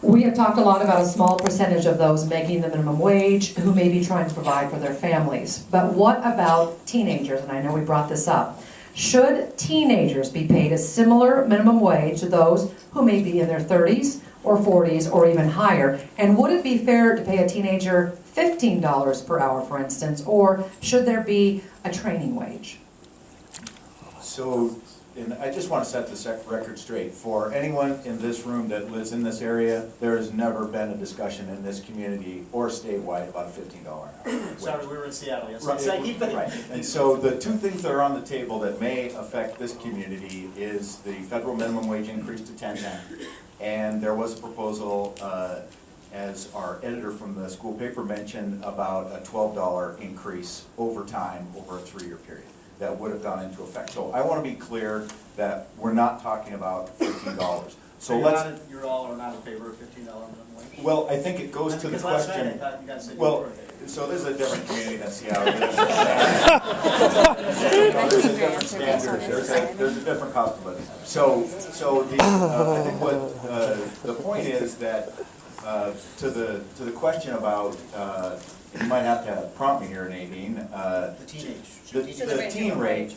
We have talked a lot about a small percentage of those making the minimum wage who may be trying to provide for their families. But what about teenagers? And I know we brought this up. Should teenagers be paid a similar minimum wage to those who may be in their 30s or 40s or even higher? And would it be fair to pay a teenager $15 per hour, for instance, or should there be a training wage? So, and I just want to set this record straight. For anyone in this room that lives in this area, there has never been a discussion in this community or statewide about a $15 an hour wage. Sorry, we were in Seattle Right. yesterday. Right. And so the two things that are on the table that may affect this community is the federal minimum wage increase to $10.10. And there was a proposal, as our editor from the school paper mentioned, about a $12 increase over time over a 3-year period that would have gone into effect. So I want to be clear that we're not talking about $15. So you all are not in favor of $15 minimum wage? well, I think it goes to the Because last night I question. thought you guys said you Well, were in favor. so this is a different community than Seattle. There's a different standard, there's a different cost of living. So the, I think what, the point is that, to the question about, you might have to prompt me here, Nadine. The teenage. The teen rate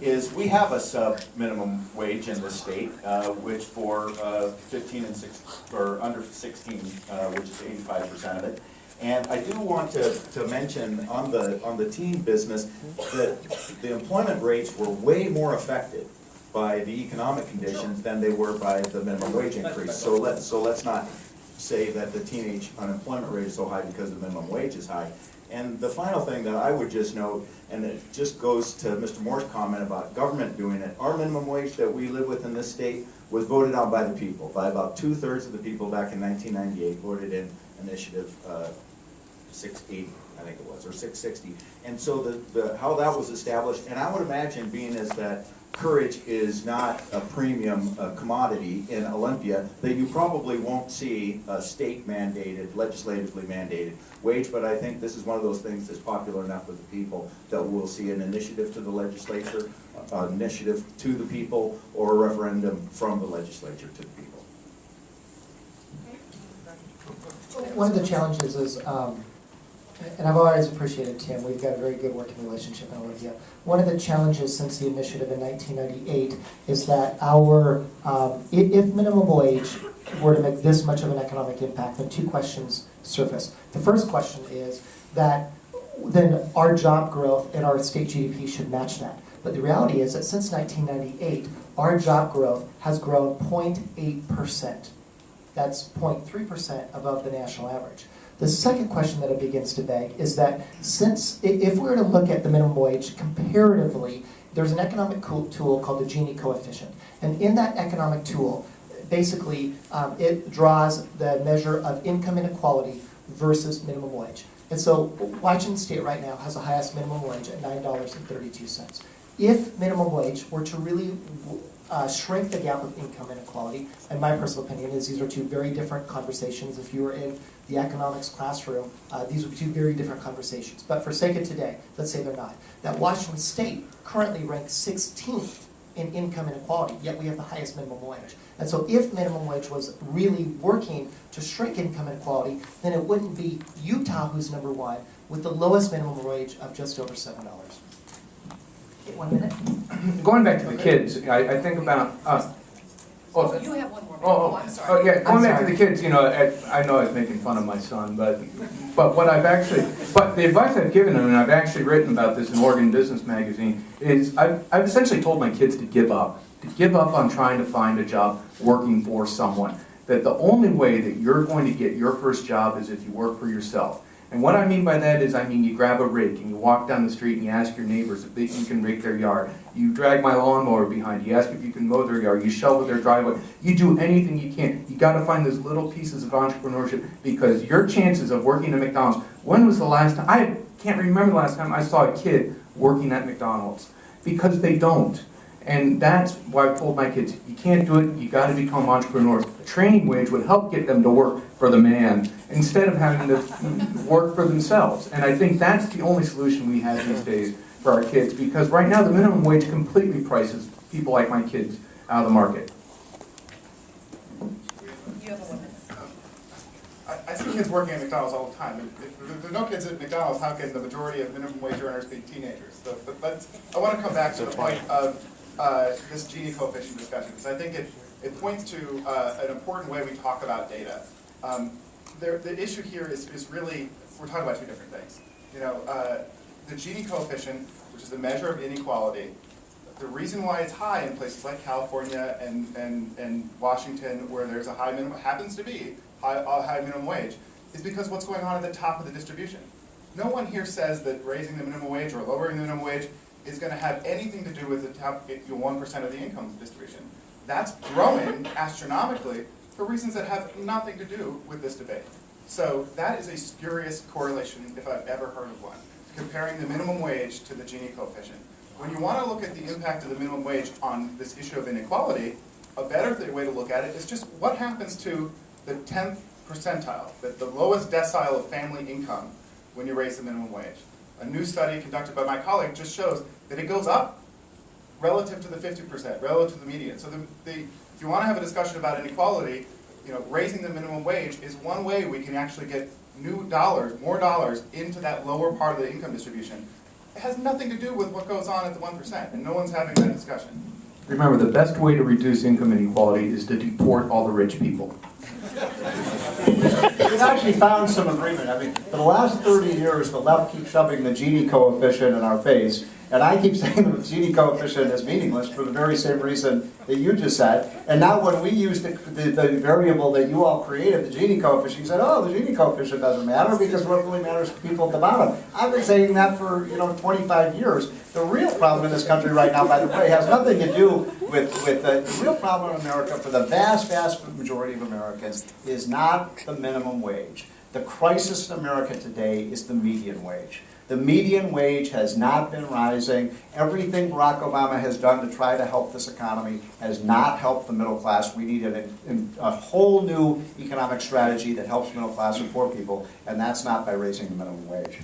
is, we have a sub-minimum wage in the state, which for 15 and 6, or under 16, which is 85% of it. And I do want to mention on the teen business that the employment rates were way more affected by the economic conditions than they were by the minimum wage increase. So let's not say that the teenage unemployment rate is so high because the minimum wage is high. And the final thing that I would just note, and it just goes to Mr. Moore's comment about government doing it, our minimum wage that we live with in this state was voted on by the people, by about 2/3 of the people back in 1998 voted in Initiative 680, I think it was, or 660. And so how that was established, and I would imagine, being as that courage is not a premium commodity in Olympia, that you probably won't see a state mandated, legislatively mandated wage, but I think this is one of those things that's popular enough with the people that we'll see an initiative to the legislature, initiative to the people, or a referendum from the legislature to the people. One of the challenges is, and I've always appreciated Tim, we've got a very good working relationship in Olympia. One of the challenges since the initiative in 1998 is that if minimum wage were to make this much of an economic impact, then two questions surface. The first question is that then our job growth and our state GDP should match that. But the reality is that since 1998, our job growth has grown 0.8%. That's 0.3% above the national average. The second question that it begins to beg is that if we were to look at the minimum wage comparatively, there's an economic tool called the Gini coefficient. And in that economic tool, basically, it draws the measure of income inequality versus minimum wage. And so Washington State right now has the highest minimum wage at $9.32. If minimum wage were to really shrink the gap of income inequality, and my personal opinion is these are two very different conversations. If you were in the economics classroom, these would be two very different conversations. But for sake of today, let's say they're not. That Washington State currently ranks 16th in income inequality, yet we have the highest minimum wage. And so if minimum wage was really working to shrink income inequality, then it wouldn't be Utah who's number one with the lowest minimum wage of just over $7. 1 minute. Going back to the kids, I think about Oh, you have one more minute. Oh, I'm sorry. Oh, yeah, going back to the kids, you know, I know I was making fun of my son, but what but the advice I've given him, and I've actually written about this in Oregon Business Magazine, is I've essentially told my kids to give up on trying to find a job working for someone. That the only way that you're going to get your first job is if you work for yourself. And what I mean by that is, you grab a rake and you walk down the street and you ask your neighbors if you can rake their yard. You drag my lawnmower behind you, ask if you can mow their yard, you shovel their driveway. You do anything you can. You got to find those little pieces of entrepreneurship, because your chances of working at McDonald's, when was the last time, I can't remember the last time I saw a kid working at McDonald's, because they don't. And that's why I told my kids, you can't do it, you got to become entrepreneurs. A training wage would help get them to work for the man instead of having to work for themselves. And I think that's the only solution we have these days for our kids, because right now the minimum wage completely prices people like my kids out of the market. You have a 1 minute. kids working at McDonald's all the time. If there's no kids at McDonald's, how can the majority of minimum wage earners be teenagers? So, but I want to come back to the point of this Gini coefficient discussion, because I think it points to an important way we talk about data. The issue here is really, we're talking about two different things. You know, the Gini coefficient, which is the measure of inequality, the reason why it's high in places like California and Washington, where there's a high minimum, happens to be high minimum wage, is because what's going on at the top of the distribution. No one here says that raising the minimum wage or lowering the minimum wage is going to have anything to do with the top 1% of the income distribution. That's growing astronomically for reasons that have nothing to do with this debate. So that is a spurious correlation, if I've ever heard of one, comparing the minimum wage to the Gini coefficient. When you want to look at the impact of the minimum wage on this issue of inequality, a better way to look at it is just what happens to the 10th percentile, the lowest decile of family income when you raise the minimum wage. A new study conducted by my colleague just shows that it goes up relative to the 50%, relative to the median. So if you want to have a discussion about inequality, you know, raising the minimum wage is one way we can actually get new dollars, more dollars into that lower part of the income distribution. It has nothing to do with what goes on at the 1%, and no one's having that discussion. Remember, the best way to reduce income inequality is to deport all the rich people. We've actually found some agreement. I mean, for the last 30 years, the left keeps shoving the Gini coefficient in our face, and I keep saying the Gini coefficient is meaningless for the very same reason that you just said. And now when we use the variable that you all created, the Gini coefficient, you said, oh, the Gini coefficient doesn't matter because what really matters is people at the bottom. I've been saying that for 25 years. The real problem in this country right now, by the way, has nothing to do with the real problem in America for the vast, vast majority of Americans is not the minimum wage. The crisis in America today is the median wage. The median wage has not been rising. Everything Barack Obama has done to try to help this economy has not helped the middle class. We need a whole new economic strategy that helps middle class and poor people, and that's not by raising the minimum wage.